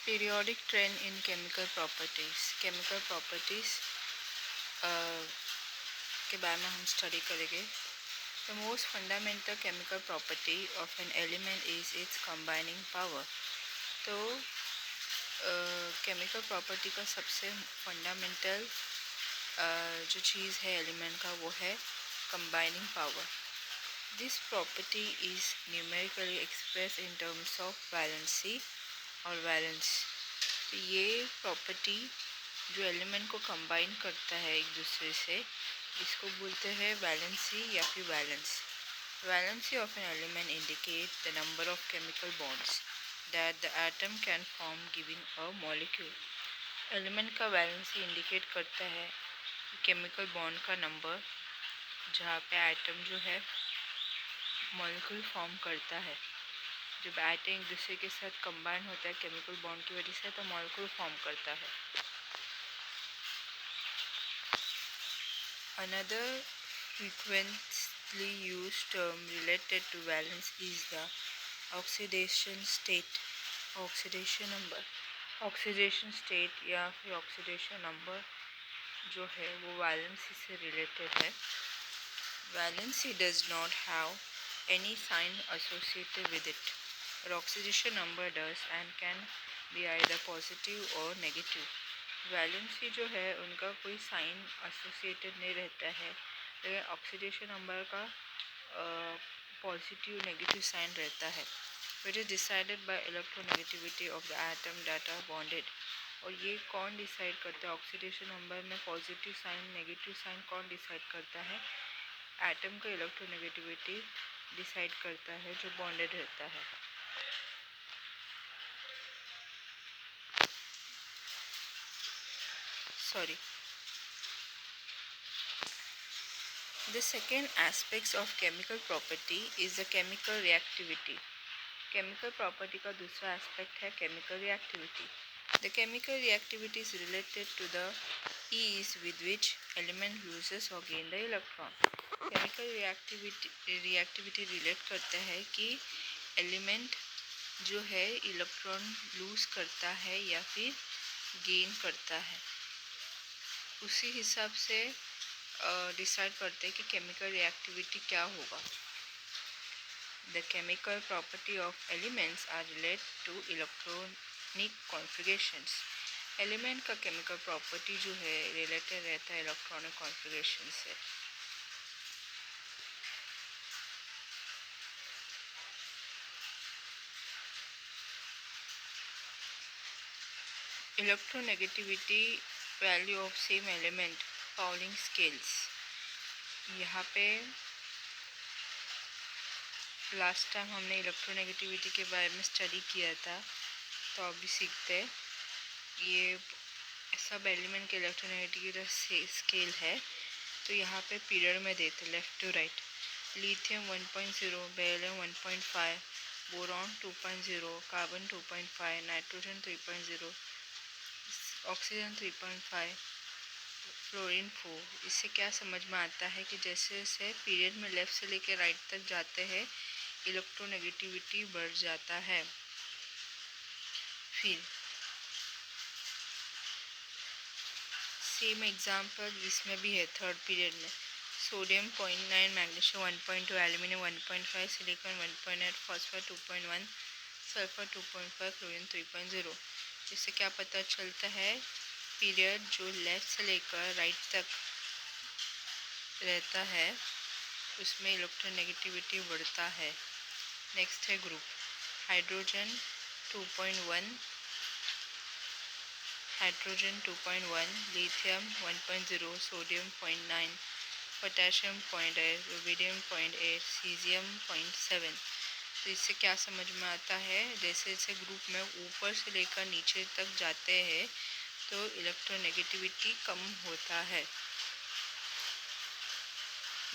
Periodic trend in chemical properties. Chemical properties के बारे में हम स्टडी करेंगे. The most fundamental chemical property of an element is its combining power. तो chemical property का सबसे फंडामेंटल जो चीज़ है एलिमेंट का वो है combining power. This property is numerically express in terms of valency और वैलेंस. तो ये प्रॉपर्टी जो एलिमेंट को कंबाइन करता है एक दूसरे से, इसको बोलते हैं वैलेंसी या फिर valence. Valency of an element indicate the number of chemical bonds that the atom can form giving a molecule. Element का वैलेंसी इंडिकेट करता है केमिकल बॉन्ड का नंबर जहाँ पे एटम जो है मॉलिक्यूल फॉर्म करता है. जब एटम एक दूसरे के साथ कंबाइन होता है केमिकल बॉन्ड की वजह से तो मॉलिक्यूल फॉर्म करता है. Another frequently used term related to valence is the oxidation state. Oxidation number. Oxidation state या फिर oxidation number जो है वो valency से related है. Valency does not have any sign associated with it. But oxidation number does and can be either positive or negative. Valency जो है उनका कोई साइन एसोसिएटेड नहीं रहता है, लेकिन ऑक्सीडेशन नंबर का पॉजिटिव नेगेटिव साइन रहता है. Which is decided by electronegativity of the atom that are bonded. और ये कौन डिसाइड करता है ऑक्सीडेशन नंबर में पॉजिटिव साइन नेगेटिव साइन कौन डिसाइड करता है? एटम का इलेक्ट्रोनेगेटिविटी डिसाइड करता है जो बॉन्डेड रहता है. Sorry. The second aspects of chemical property is the chemical reactivity. Chemical property का दूसरा aspect है chemical reactivity. The chemical reactivity is related to the ease with which element loses or gain the electron. Chemical reactivity relate करता है कि element जो है electron lose करता है या फिर गेन करता है. उसी हिसाब से डिसाइड करते हैं कि केमिकल रिएक्टिविटी क्या होगा. The chemical property of elements are relate to electronic configurations. Element का केमिकल प्रॉपर्टी जो है रिलेटेड रहता है इलेक्ट्रॉनिक कॉन्फ़िगरेशन से. Electronegativity value of same element Pauling scales. यहाँ पे लास्ट टाइम हमने इलेक्ट्रोनेगेटिविटी के बारे में स्टडी किया था, तो अभी सीखते हैं. ये सब एलिमेंट के इलेक्ट्रोनेगेटिविटी स्केल है. तो यहाँ पे पीरियड में देते left to right. Lithium 1.0, beryllium 1.5, boron 2.0, carbon 2.5, nitrogen 3.0, oxygen 3.5, fluorine 4. इससे क्या समझ में आता है कि जैसे जैसे पीरियड में लेफ़्ट से लेकर राइट तक जाते हैं इलेक्ट्रोनेगेटिविटी बढ़ जाता है. फिर सेम एग्जाम्पल इसमें भी है थर्ड पीरियड में. Sodium 0.9, magnesium 1.2, aluminium 1.5, silicon 1.8, phosphor 2.1, sulphur 2.5, chlorine 3.0. इससे क्या पता चलता है पीरियड जो लेफ़्ट से लेकर राइट तक रहता है उसमें इलेक्ट्रोनेगेटिविटी बढ़ता है. नेक्स्ट है group. Hydrogen 2.1, lithium 1.0, sodium 0.9, potassium 0.8, rubidium 0.8, caesium 0.7. तो इससे क्या समझ में आता है जैसे जैसे ग्रुप में ऊपर से लेकर नीचे तक जाते हैं तो इलेक्ट्रोनेगेटिविटी कम होता है.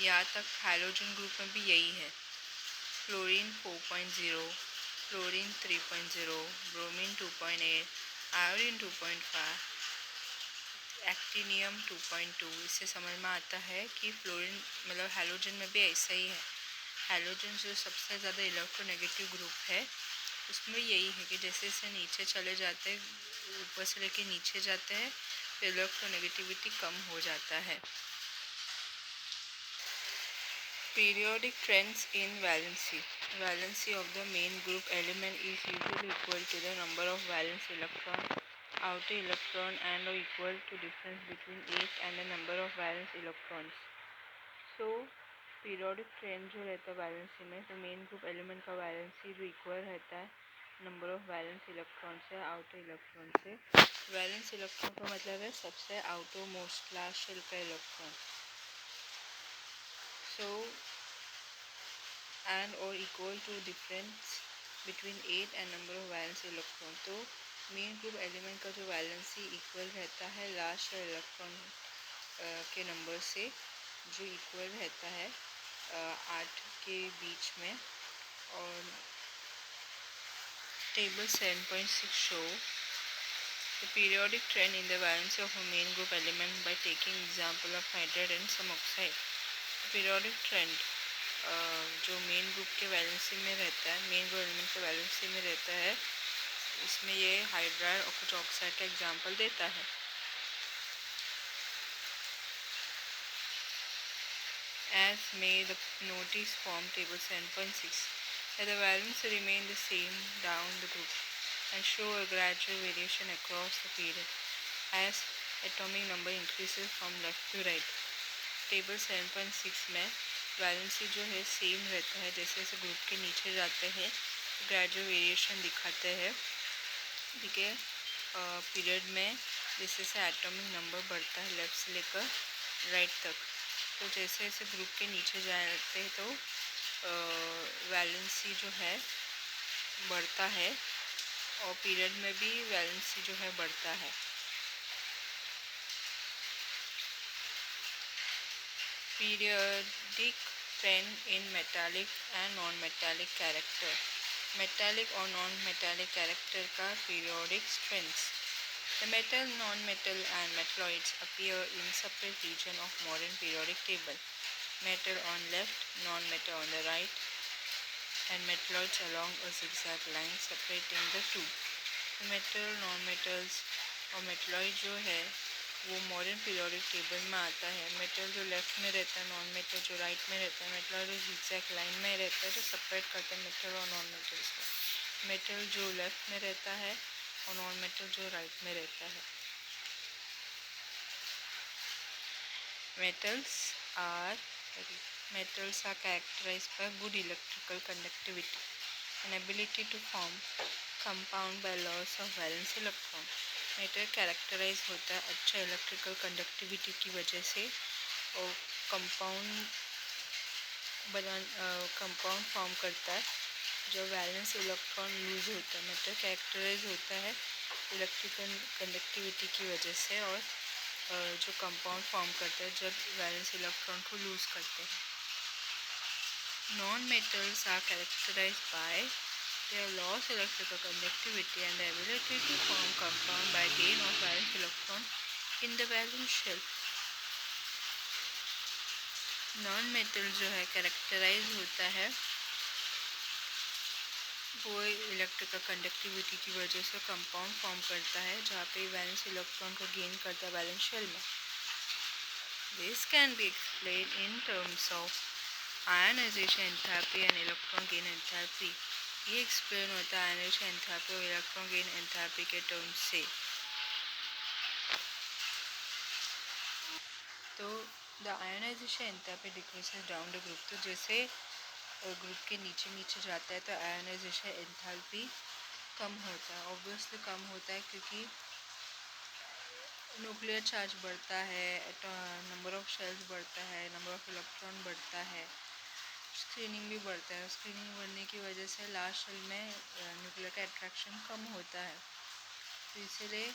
यहाँ तक हाइड्रोजन ग्रुप में भी यही है. Fluorine 4.0, fluorine 3.0, bromine 2.8, iodine 2.5, actinium 2.2. इससे समझ में आता है कि फ्लोरीन मतलब हाइड्रोजन में भी ऐसा ही है. हाइड्रोजन जो सबसे ज़्यादा इलेक्ट्रोनेगेटिव ग्रुप है उसमें यही है कि जैसे जैसे नीचे चले जाते हैं, ऊपर से लेके नीचे जाते हैं, तो इलेक्ट्रोनेगेटिविटी कम हो जाता है। Periodic trends in valency. Valency of the main group element is usually equal to the number of valence electron, outer electron, and or equal to difference between H and the number of valence electrons. So periodic trend जो रहता है valency में, तो main group element का valency जो equal रहता है number of valence electron से आउटर इलेक्ट्रॉन से। वैलेंस इलेक्ट्रॉन का मतलब है सबसे आउटर मोस्ट लास्ट शेल का इलेक्ट्रॉन। सो एंड और equal to difference between 8 and number of valence electron. तो मेन ग्रुप एलिमेंट का जो वैलेंसी इक्वल रहता है लास्ट इलेक्ट्रॉन के नंबर से, जो इक्वल रहता है 8 के बीच में। और table 7.6 show the periodic trend in the valence of a main group element by taking example of hydride and some oxide. Periodic trend जो मेन ग्रुप के वैलेंसी में रहता है, मेन ग्रुप एलिमेंट के वैलेंसी में रहता है, इसमें ये हाइड्राइड और कुछ ऑक्साइड का एग्जांपल देता है। As may the notice form table 7.6 that the valence remain the same down the group and show a gradual variation across the period as atomic number increases from left to right. Table 7.6 में valency जो है same रहता है, जैसे जैसे group के नीचे जाते हैं ग्रेजुअल वेरिएशन दिखाते हैं। ठीक है, पीरियड में जैसे जैसे एटॉमिक नंबर बढ़ता है लेफ्ट से लेकर राइट तक, तो जैसे जैसे ग्रुप के नीचे जाते हैं तो वैलेंसी जो है बढ़ता है, और पीरियड में भी वैलेंसी जो है बढ़ता है। Periodic trend in metallic and non-metallic character. Metallic और non-metallic character का periodic trends. The metal, non-metal and metalloids appear in separate region of modern periodic table. Metal on left, non-metal on the right, and metalloids along a zigzag line separating the two. The metal, non-metals और metalloid जो है वो modern periodic table में आता है। Metal जो left में रहता है, नॉन मेटल जो राइट में रहता है, मेटल जो zigzag लाइन में रहता है, जो सेपरेट करते हैं मेटल और नॉन मेटल्स को। मेटल जो लेफ्ट में रहता है और नॉन मेटल जो राइट में रहता है। Metals are characterized by good electrical conductivity and ability to form compound by loss of valence electron. Metal characterize होता है अच्छा इलेक्ट्रिकल कंडक्टिविटी की वजह से, और कंपाउंड फॉर्म करता है जब वैलेंस इलेक्ट्रॉन लूज होता है। मेटल कैरेक्टराइज होता है इलेक्ट्रिकल कंडक्टिविटी की वजह से, और जो कंपाउंड फॉर्म करता है जब वैलेंस इलेक्ट्रॉन को लूज करते हैं। Non metals are characterize by their loss electrical conductivity and the ability to form compound by gain of valence electron in the valence shell. Non metal जो है characterise होता है वो इलेक्ट्रिकल कंडक्टिविटी की वजह से कंपाउंड फॉर्म करता है जहाँ पे वैलेंस इलेक्ट्रॉन को गेन करता है वैलेंस शेल में। This can be explain in terms of ionization enthalpy and electron gain enthalpy. ये एक्सप्लेन होता है आयनाइजेशन एंथैल्पी और इलेक्ट्रॉन गेन एंथैल्पी के टर्म्स से। तो the ionization enthalpy decreases down the group, तो जैसे ग्रुप के नीचे नीचे जाता है तो आयनाइजेशन एंथैल्पी कम होता है। ऑब्वियसली कम होता है क्योंकि न्यूक्लियर चार्ज बढ़ता है, नंबर ऑफ शेल्स बढ़ता है, नंबर ऑफ इलेक्ट्रॉन बढ़ता है, स्क्रीनिंग भी बढ़ता है। स्क्रीनिंग बढ़ने की वजह से लास्ट शेल में न्यूक्लियर का अट्रैक्शन कम होता है, तो इसलिए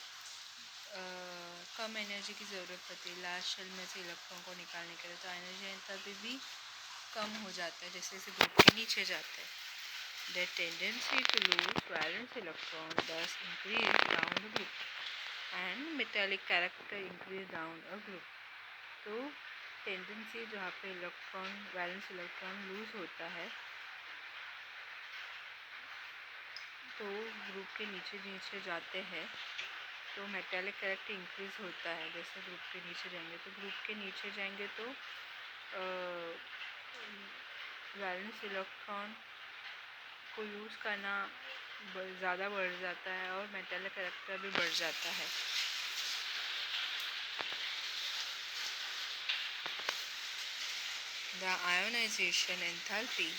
कम एनर्जी की ज़रूरत पड़ती है लास्ट शेल में से इलेक्ट्रॉन को निकालने के लिए। तो आयनाइजेशन एंथैल्पी भी कम हो जाता है जैसे जैसे ग्रुप के नीचे जाता है। The tendency to lose valence electron thus increase down the group and metallic character increase down a group. तो टेंडेंसी जहाँ पे इलेक्ट्रॉन वैलेंस इलेक्ट्रॉन लूज होता है तो ग्रुप के नीचे नीचे जाते हैं तो मेटालिक कैरेक्टर इंक्रीज होता है। जैसे ग्रुप के नीचे जाएंगे तो वैलेंस इलेक्ट्रॉन को यूज़ करना ज़्यादा बढ़ जाता है और मेटालिक कैरेक्टर भी बढ़ जाता है। The ionization enthalpy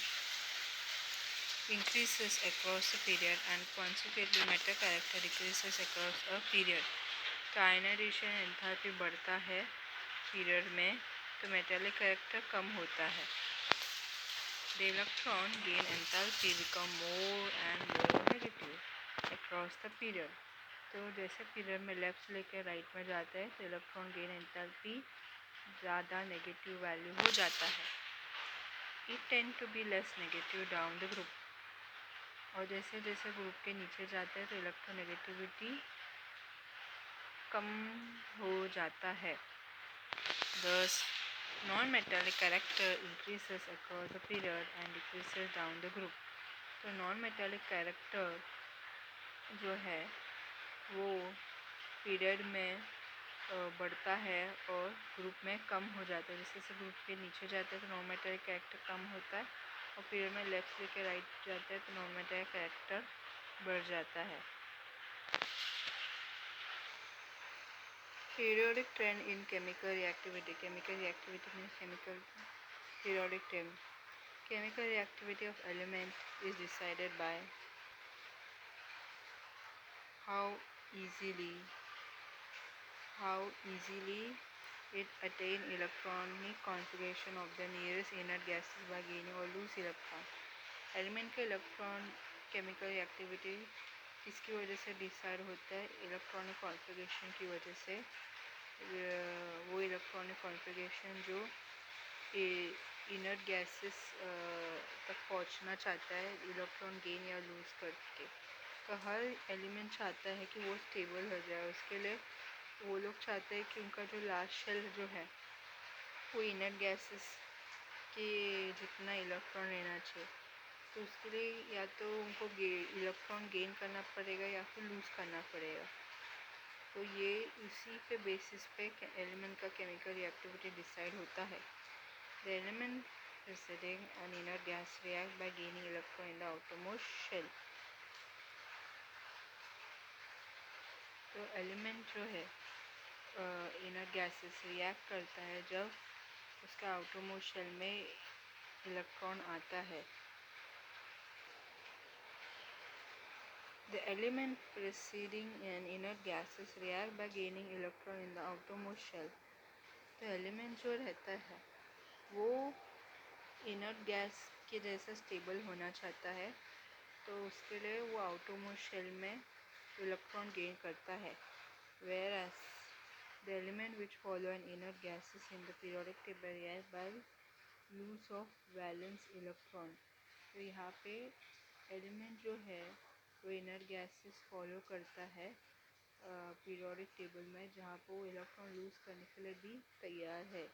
increases across the period and consequently metal character decreases across a period। तो आयनाइजेशन एंथैल्पी बढ़ता है पीरियड में तो मेटालिक कैरेक्टर कम होता है। The electron gain enthalpy become more and more negative across the period। तो जैसे period में लेफ्ट से लेकर राइट में जाता है तो इलेक्ट्रॉन गेन एंथैल्पी ज़्यादा नेगेटिव वैल्यू हो जाता है। It tend to be less negative down the group। और जैसे जैसे ग्रुप के नीचे जाते हैं तो इलेक्ट्रोनेगेटिविटी कम हो जाता है। Thus, non-metallic character increases across the period and decreases down the group। तो non-metallic character जो है वो पीरियड में बढ़ता है और ग्रुप में कम हो जाता है। जैसे जैसे ग्रुप के नीचे जाता है तो non-metallic character कम होता है और पीरियड में लेफ्ट से लेकर राइट जाता है तो non-metallic character बढ़ जाता है। Periodic trend in chemical reactivity। Chemical reactivity means chemical periodic trend। Chemical reactivity of element is decided by how easily it attain electronic configuration of the nearest inert gases by gaining or lose electron। Element का electron chemical reactivity किसकी वजह से decide होता है? Electronic configuration की वजह से। वो इलेक्ट्रॉनिक कॉन्फ़िगरेशन जो इनर्ट गैसेस तक पहुंचना चाहता है इलेक्ट्रॉन गेन या लूज़ करके। तो हर एलिमेंट चाहता है कि वो स्टेबल हो जाए। उसके लिए वो लोग चाहते हैं कि उनका जो लास्ट शेल जो है वो इनर्ट गैसेस के जितना इलेक्ट्रॉन लेना चाहिए। तो उसके लिए या तो उनको इलेक्ट्रॉन गेन करना पड़ेगा या फिर लूज़ करना पड़ेगा। तो ये उसी पे बेसिस पे एलिमेंट का केमिकल रिएक्टिविटी डिसाइड होता है। The element preceding an inert gas react by gaining electron in the outermost shell। तो एलिमेंट जो है इनर्ट गैसेस रिएक्ट करता है जब उसका आउटरमोस्ट शेल में इलेक्ट्रॉन आता है। The element preceding an inert gases react by gaining electron in the outermost shell। तो एलिमेंट जो रहता है वो इनर्ट गैस के जैसा स्टेबल होना चाहता है तो उसके लिए वो आउटरमोस्ट शेल में इलेक्ट्रॉन गेन करता है। Whereas the element which follow an inert gases in the periodic table react by lose of valence electron। तो यहाँ पे एलिमेंट जो है वो इनर्ट गैसेस फॉलो करता है पीरियोडिक टेबल में जहाँ पर वो इलेक्ट्रॉन लूज़ करने के लिए भी तैयार है।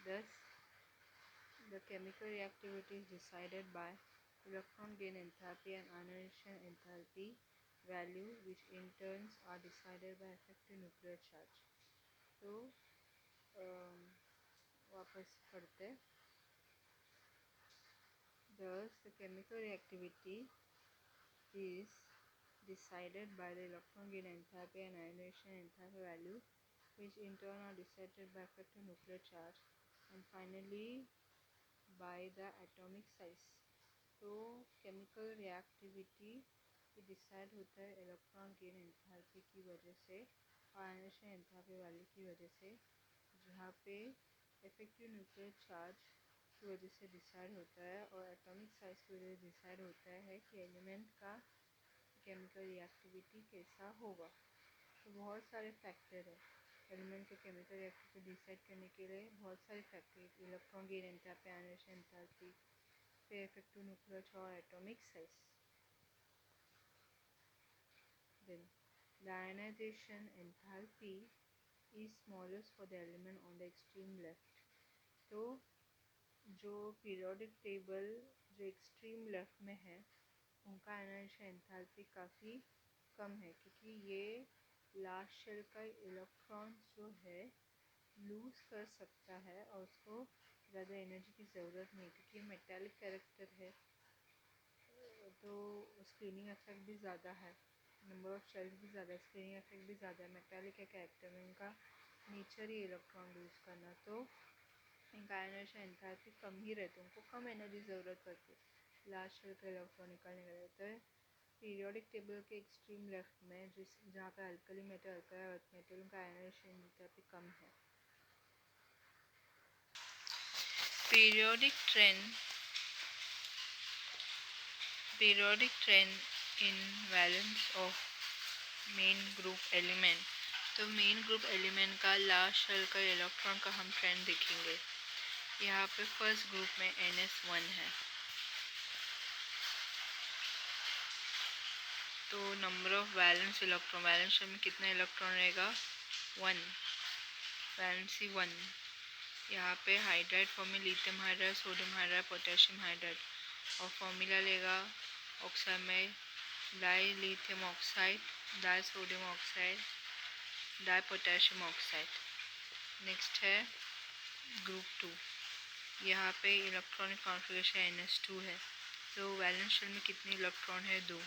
Thus, the chemical reactivity is decided by electron gain enthalpy and ionization enthalpy value, which in turns are decided by effective nuclear charge। तो वापस पढ़ते। Thus, the chemical reactivity is decided by the electron gain enthalpy and ionization enthalpy value, which in turn are decided by effective nuclear charge and finally by the atomic size। तो chemical reactivity decide होता है electron gain enthalpy की वजह से और ionization enthalpy value की वजह से, जहाँ पे इफेक्टिव न्यूक्लियर चार्ज की वजह से डिसाइड होता है और एटॉमिक साइज की वजह से डिसाइड होता है कि एलिमेंट का केमिकल रिएक्टिविटी कैसा होगा। तो बहुत सारे फैक्टर है एलिमेंट के केमिकल रिएक्टिविटी डिसाइड करने के लिए। बहुत सारे factor electron gain enthalpy, ionization enthalpy, फिर इफेक्टिव न्यूक्लियर चार्ज और atomic size. Then the ionization enthalpy is smallest for the element on the extreme left। तो जो पीरियोडिक टेबल जो एक्सट्रीम लेफ्ट में है उनका आयनाइजेशन एंथैल्पी काफ़ी कम है, क्योंकि ये लास्ट शेल का इलेक्ट्रॉन जो है लूज़ कर सकता है और उसको ज़्यादा एनर्जी की ज़रूरत नहीं, क्योंकि मेटालिक कैरेक्टर है तो स्क्रीनिंग इफेक्ट भी ज़्यादा है, नंबर ऑफ शेल्स भी ज़्यादा है, स्क्रीनिंग इफेक्ट भी ज़्यादा है। मेटालिक है कैरेक्टर में, उनका नेचर ही इलेक्ट्रॉन लूज़ करना, तो इनका आयनाइजेशन एंथैल्पी कम ही रहती है, उनको कम एनर्जी ज़रूरत पड़ती है लास्ट शेल का इलेक्ट्रॉन निकालने का रहता है। पीरियोडिक टेबल के एक्सट्रीम लेफ्ट में जहाँ पे alkali metal alkali earth metal, उनका आयनाइजेशन एंथैल्पी कम है। periodic trend periodic trend in valence of main group element. तो मेन ग्रुप एलिमेंट का लास्ट शेल का इलेक्ट्रॉन का हम ट्रेंड देखेंगे। यहाँ पे फर्स्ट ग्रुप में NS1 है, तो number of valence electron, valence shell में कितना इलेक्ट्रॉन रहेगा 1, वैलेंसी 1। यहाँ पे हाइड्राइड फॉर्म में lithium hydride, sodium hydride, potassium hydride, और फॉर्मूला लेगा ऑक्साइड में di lithium oxide, di sodium oxide, di potassium oxide. Next है ग्रुप 2, यहाँ पे इलेक्ट्रॉनिक कॉन्फ़िगरेशन NS2 है, तो वैलेंस शेल में कितने इलेक्ट्रॉन है 2,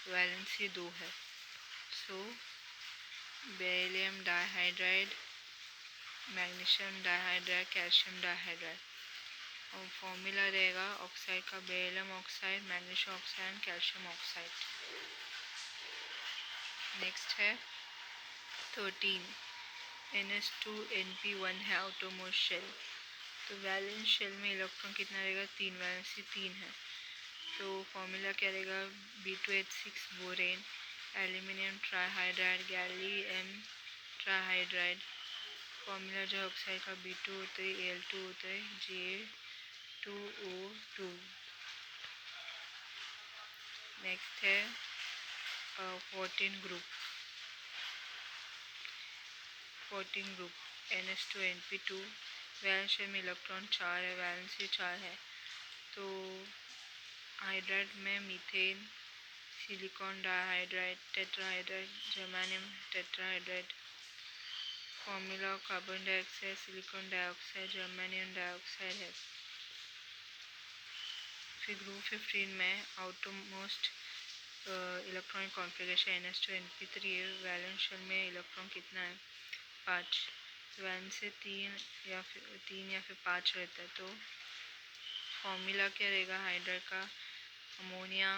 वैलेंसी 2 है। सो बेरिलियम डाइहाइड्राइड, मैग्नीशियम डाइहाइड्राइड, कैल्शियम डाइहाइड्राइड, और फॉर्मूला रहेगा ऑक्साइड का beryllium oxide, magnesium oxide, calcium oxide. Next है 13, NS2NP1 है आउटरमोस्ट शेल, तो वैलेंस शेल में इलेक्ट्रॉन कितना रहेगा 3, वैलेंसी 3 है। तो फॉर्मूला क्या रहेगा B2H6 borane, aluminium trihydride, gallium trihydride, formula जो ऑक्साइड का B2O3 Al2O3 Ga2O2। नेक्स्ट है 14 group, 14 group NS2NP2, valence shell में इलेक्ट्रॉन 4 है, वैलेंसी 4 है। तो हाइड्राइड में methane, silicon dihydride, tetrahydride, germanium tetrahydride, formula carbon dioxide, silicon dioxide, germanium dioxide है। फिर ग्रुप 15 में आउटरमोस्ट इलेक्ट्रॉनिक कॉन्फ़िगरेशन NS2NP3 है, वैलेंस शेल में इलेक्ट्रॉन कितना है 5, वैलेंस से 3 या फिर 5 रहता है। तो फॉर्मूला क्या रहेगा हाइड्राइड का अमोनिया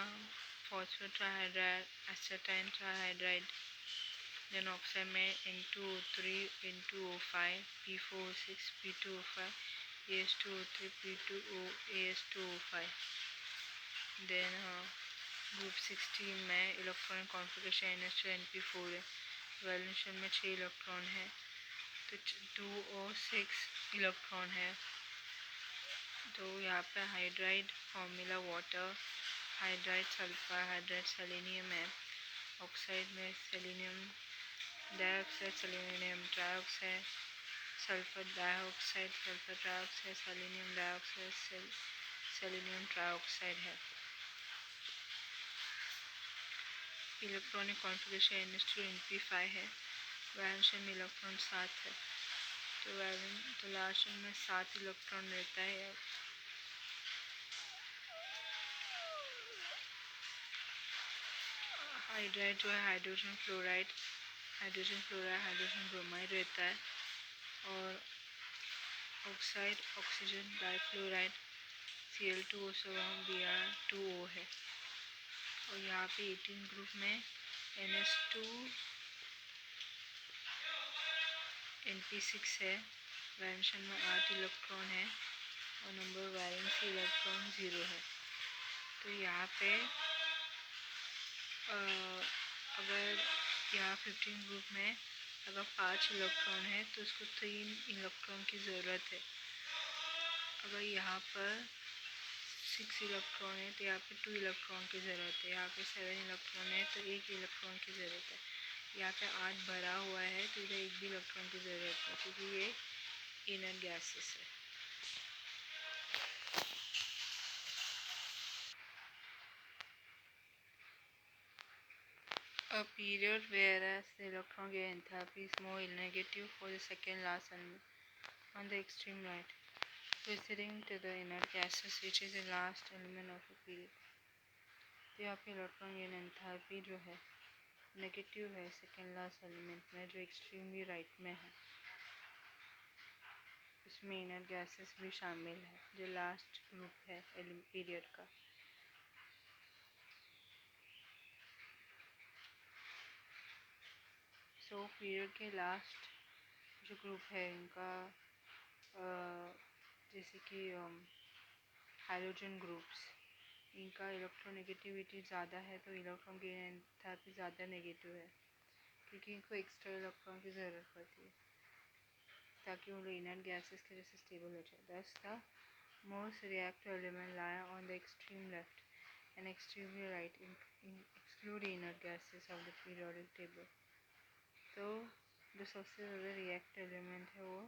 फॉस्फेट ट्राइहाइड्राइड, एसिटाइन ट्राइहाइड्राइड, देन ऑक्साइड में N2O3 N2O5 P4O6 P2O5 AS2O3 P2O AS2O5। Then group 16 में इलेक्ट्रॉनिक कॉन्फ़िगरेशन NH2NP4 है, वैलेंस शेल में 6 इलेक्ट्रॉन है, तो 2 और 6 इलेक्ट्रॉन है। तो यहाँ पे hydride formula water, hydride sulphur, hydride selenium है, ऑक्साइड में selenium dioxide, selenium trioxide, sulphur dioxide, sulphur trioxide, selenium dioxide, selenium trioxide है। इलेक्ट्रॉनिक कॉन्फ़िगरेशन NH2NP5 है, वैलेंस शेल में इलेक्ट्रॉन 7 है, तो लास्ट शेल में 7 इलेक्ट्रॉन रहता है। हाइड्राइड जो है हाइड्रोजन फ्लोराइड, हाइड्रोजन ब्रोमाइड रहता है, और oxide oxygen difluoride Cl2O Br2O है। और यहाँ पे 18 ग्रुप में NS2NP6 है, वैलेंस शेल में 8 इलेक्ट्रॉन है, और नंबर वैलेंसी इलेक्ट्रॉन 0 है। तो यहाँ पे अगर यहाँ 15 ग्रुप में अगर 5 इलेक्ट्रॉन है तो उसको 3 इलेक्ट्रॉन की ज़रूरत है। अगर यहाँ पर 6 इलेक्ट्रॉन है तो यहाँ पे 2 इलेक्ट्रॉन की ज़रूरत है। यहाँ पे 7 इलेक्ट्रॉन है तो 1 इलेक्ट्रॉन की ज़रूरत है। यहाँ पे 8 भरा हुआ है तो इधर 1 भी इलेक्ट्रॉन की ज़रूरत है, क्योंकि ये इनर गैसेस है। A period whereas the electron gain enthalpy is more negative for the second last element on the extreme right, proceeding to the inert gases which is the last element of a period. तो यहाँ पे electron gain enthalpy जो है negative है second last element में जो extremely right में है. इसमें इनर गैसेस भी शामिल है जो लास्ट ग्रुप है पीरियड का. सो पीरियड के लास्ट जो ग्रुप है इनका जैसे कि हाइड्रोजन ग्रुप्स, इनका इलेक्ट्रोनेगेटिविटी ज़्यादा है तो इलेक्ट्रॉन गेन एंथैल्पी ज़्यादा नेगेटिव है क्योंकि इनको एक्स्ट्रा इलेक्ट्रॉन की ज़रूरत पड़ती है ताकि वो लोग इनर गैसेस के जैसे स्टेबल हो जाए. दस the most reactive element lie on the extreme left and extremely right exclude inner gases of the periodic table. तो जो सबसे ज़्यादा रिएक्टिव एलिमेंट है वो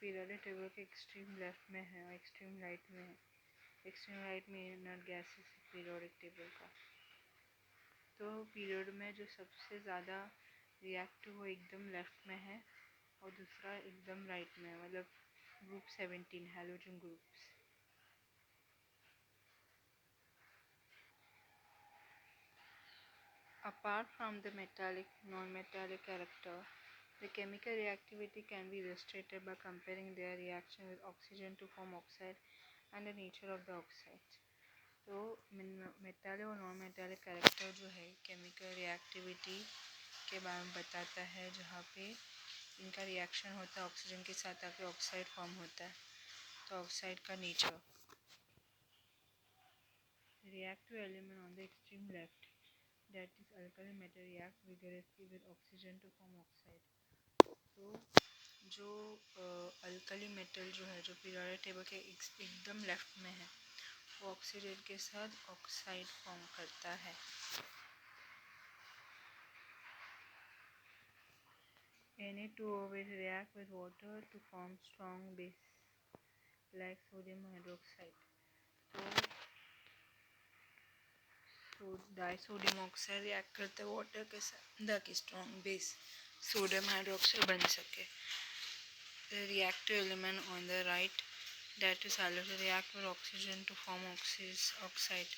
पीरियोडिक टेबल के एक्सट्रीम लेफ्ट में है और एक्सट्रीम राइट में है. एक्सट्रीम राइट में इनर गैसेस है पीरियोडिक टेबल का. तो पीरियड में जो सबसे ज़्यादा रिएक्टिव वो एकदम लेफ्ट में है और दूसरा एकदम राइट में है, मतलब group 17 halogen groups. Apart from the metallic, non-metallic character, the chemical reactivity can be illustrated by comparing their reaction with oxygen to form oxide and the nature of the oxide. तो metallic और non metallic character जो है chemical reactivity के बारे में बताता है जहाँ पे इनका रिएक्शन होता है ऑक्सीजन के साथ ताकि ऑक्साइड फॉर्म होता है. तो ऑक्साइड का nature, reactive element on the extreme left, that is alkali metal react vigorously with oxygen to form oxide. तो जो अल्कली मेटल जो है जो पीरियोडिक टेबल के एकदम लेफ्ट में है वो ऑक्सीजन के साथ ऑक्साइड फॉर्म करता है. Na2O will react with water to form strong base like sodium hydroxide. तो डाइसोडियम ऑक्साइड रिएक्ट करते हैं वाटर के साथ ताकि स्ट्रॉन्ग बेस सोडियम हाइड्रोक्साइड बन सके. The reactive element on the right, that is halogen, react with oxygen to form oxide.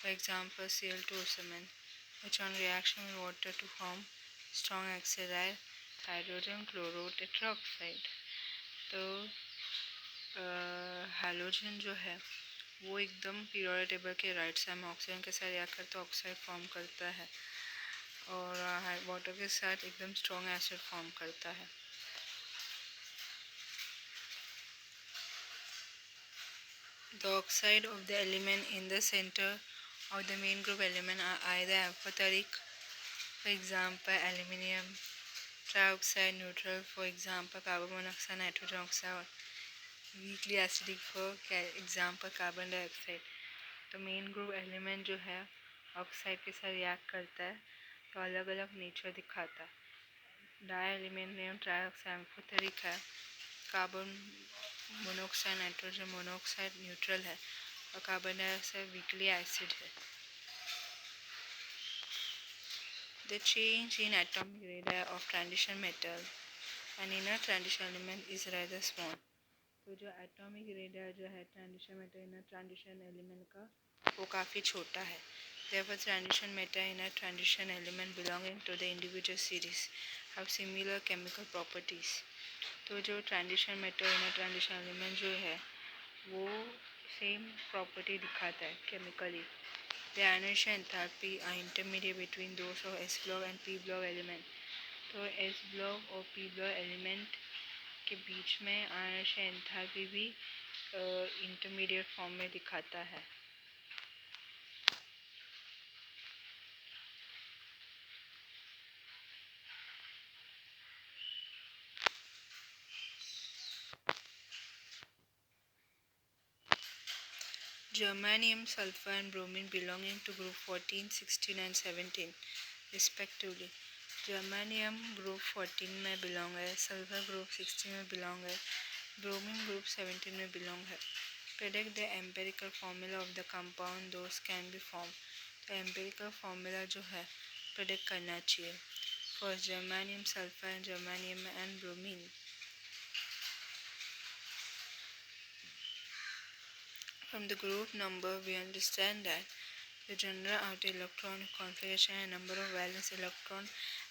For example, Cl2O7, which on reaction with water to form strong oxide hydrogen chlorotetraoxide. तो halogen जो है वो एकदम periodic table के right side में oxygen के साथ react करता है ऑक्साइड फॉर्म करता है और वाटर के साथ एकदम स्ट्रॉन्ग एसिड फॉर्म करता है. The oxide of the element in the center of the main group element are either amphoteric, for example aluminium trioxide, neutral, for example carbon monoxide, nitrogen oxide, weakly acidic, for example carbon dioxide. तो main group element जो है oxide के साथ react करता है तो अलग अलग नेचर दिखाता है. डाई एल्यूमिनियम ट्राइऑक्साइड एम्फोटेरिक है, carbon monoxide nitrogen monoxide neutral है और कार्बन डाइऑक्साइड वीकली एसिड है. The change in atomic radii of transition metal and inner transition element is rather small. तो जो एटॉमिक रेडिया जो है transition metal inner transition element का वो काफ़ी छोटा है. Therefore, transition matter inner transition element belonging to the individual series have similar chemical properties. तो जो transition metal inner transition element जो है वो सेम प्रॉपर्टी दिखाता है chemically. The ionization enthalpy are intermediate between those of S block and P block element. तो S block और P block element के बीच में ionization enthalpy भी इंटरमीडिएट फॉर्म में दिखाता है. Germanium, sulfur and bromine belonging to group 14, 16 and 17 respectively. Germanium group 14 में belong है, sulfur group 16 में belong है, bromine group 17 में belong है. Predict the empirical formula of the compound those can be formed. तो empirical formula जो है product करना चाहिए for germanium sulphur, germanium and bromine. From the group number, we understand that the general outer electron configuration and number of valence electron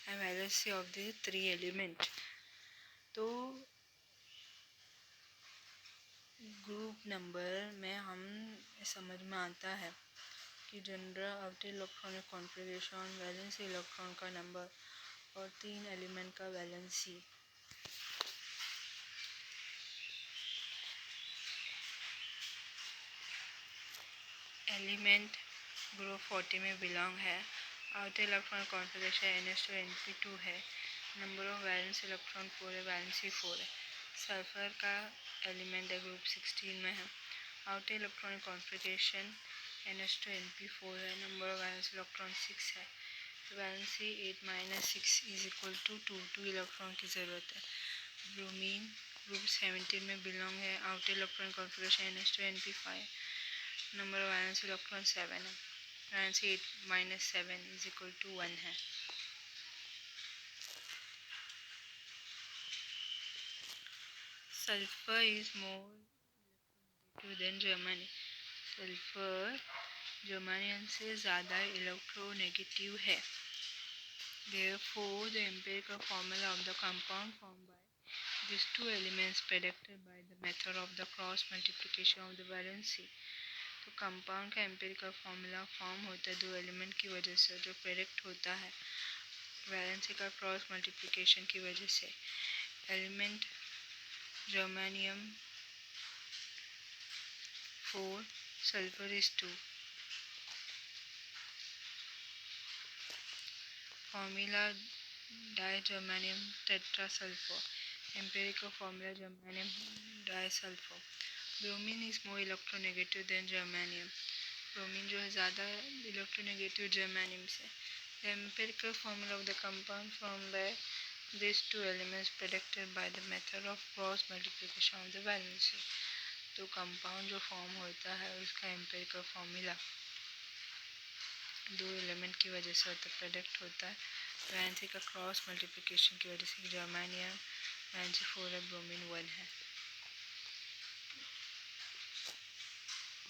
and valency of the three element। तो group number में हम समझ में आता है कि general outer electron configuration, valence electron का number और तीन एलिमेंट का वैलेंसी। एलिमेंट ग्रुप 40 में बिलोंग है। आउटर इलेक्ट्रॉन कॉन्फ़िगरेशन NH2 है। नंबर ऑफ वैलेंस इलेक्ट्रॉन 4 है, वैलेंसी 4 है। सल्फर का एलिमेंट है, ग्रुप 16 में है। आउटर इलेक्ट्रॉन कॉन्फ़िगरेशन NH2 है। नंबर ऑफ वैलेंस इलेक्ट्रॉन 6 है। वैलेंसी 8 - 6 = 2 इलेक्ट्रॉन की ज़रूरत है। ब्रोमीन ग्रुप 17 में बिलोंग है। Outer electron configuration NH2 number of valence electron 7 है। वैलेंसी 8 - 7 = 1 है। Sulphur is more electronegative than Germany. Sulphur germanium से ज़्यादा इलेक्ट्रोनेगेटिव है। Therefore, the empirical formula of the compound formed by these two elements predicted by the method of the cross multiplication of the valency। तो compound का empirical formula form होता है दो element की वजह से, जो प्रेडिक्ट होता है वैलेंसी का क्रॉस मल्टीप्लिकेशन की वजह से। Element germanium 4, sulphur is 2। Formula digermanium tetrasulphur. Empirical formula germanium disulphur. Bromine is more electronegative than germanium. Bromine जो है ज़्यादा इलेक्ट्रोनेगेटिव जर्मानियम से। The empirical formula of the compound formed by these two elements predicted by the method of cross multiplication of the valency। तो compound जो form होता है उसका empirical formula दो एलिमेंट की वजह से होता है, प्रेडिक्ट होता है वैलेंसी का क्रॉस मल्टीप्लिकेशन की वजह से। जर्मानियम वैलेंसी 4 है, ब्रोमीन 1 है।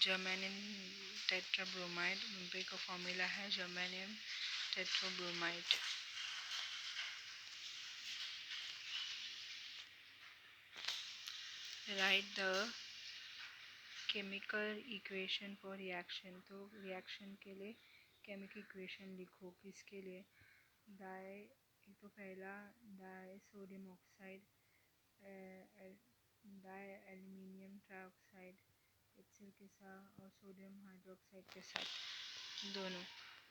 जर्मानियम टेट्राब्रोमाइड एम्पिरिकल फार्मूला है germanium tetrabromide. Write the chemical equation for reaction. तो रिएक्शन के लिए केमिकल इक्वेशन लिखो। किसके लिए? एक तो पहला di sodium oxide, di aluminium trioxide HCl के साथ और सोडियम हाइड्रोक्साइड के साथ दोनों।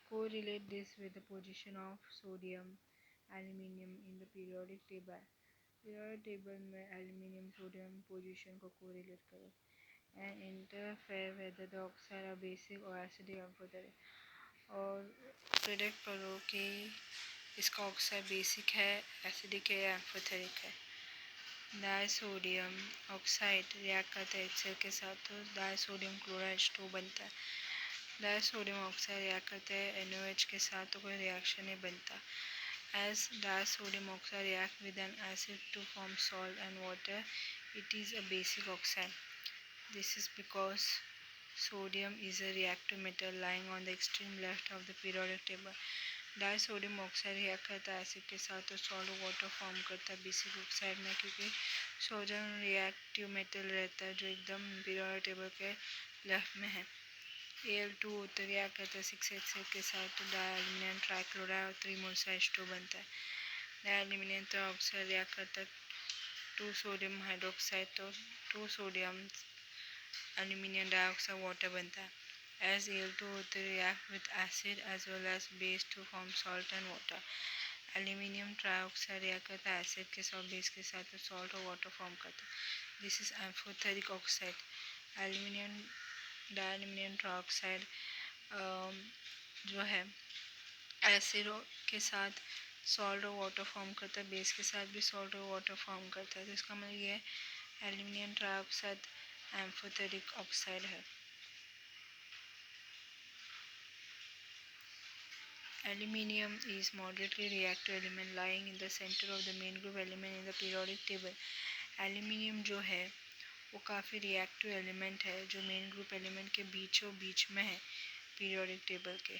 को relate this with the position of sodium aluminium in the periodic table. Periodic table में एल्यूमिनियम सोडियम पोजीशन को कोरिलेट करो। And interfere whether the oxide are basic or acidic amphoteric। और प्रेडिक्ट करो कि इसका ऑक्साइड बेसिक है, acidic है या एम्फोथेरिक है। डाइसोडियम ऑक्साइड रिएक्ट करता है HCl के साथ तो डाइसोडियम क्लोराइड H2 बनता है। डाइसोडियम ऑक्साइड रिएक्ट करता है NaOH के साथ तो कोई रिएक्शन नहीं बनता। As disodium oxide react with an acid to form salt and water, it is a basic oxide। This is because sodium is a reactive metal lying on the extreme left of the periodic table। Disodium oxide react करता है acid के साथ तो salt water form करता है basic oxide में, क्योंकि sodium reactive metal रहता है जो एकदम पीरियोडिक टेबल के लेफ्ट में है। Al2 तो रिएक्ट करता है 6HCl के साथ तो डाइएल्यूमिनियम ट्राइक्लोराइड और 3 मोल H2 बनता है। डाइएल्यूमिनियम ट्राइऑक्साइड रिएक्ट करता है 2 सोडियम हाइड्रोक्साइड तो 2 सोडियम एल्यूमिनियम डाइऑक्साइड वाटर बनता है। As Al2 react with acid as well as base to form salt and water। Aluminium trioxide react करता है एसिड के साथ बेस के साथ तो सॉल्ट और वाटर फॉर्म करता है। This is amphoteric oxide. Aluminium dialuminium trioxide जो है एसिड के साथ सॉल्ट और वाटर फॉर्म करता है, बेस के साथ भी सॉल्ट और वाटर फॉर्म करता है। तो इसका मतलब ये एल्यूमिनियम ट्राइऑक्साइड एम्फोथेरिक ऑक्साइड है। Aluminium is moderately reactive element lying in the center of the main group element in the periodic table. Aluminium जो है वो काफ़ी रिएक्टिव एलिमेंट है जो मेन ग्रुप एलिमेंट के बीचों बीच में है पीरियोडिक टेबल के.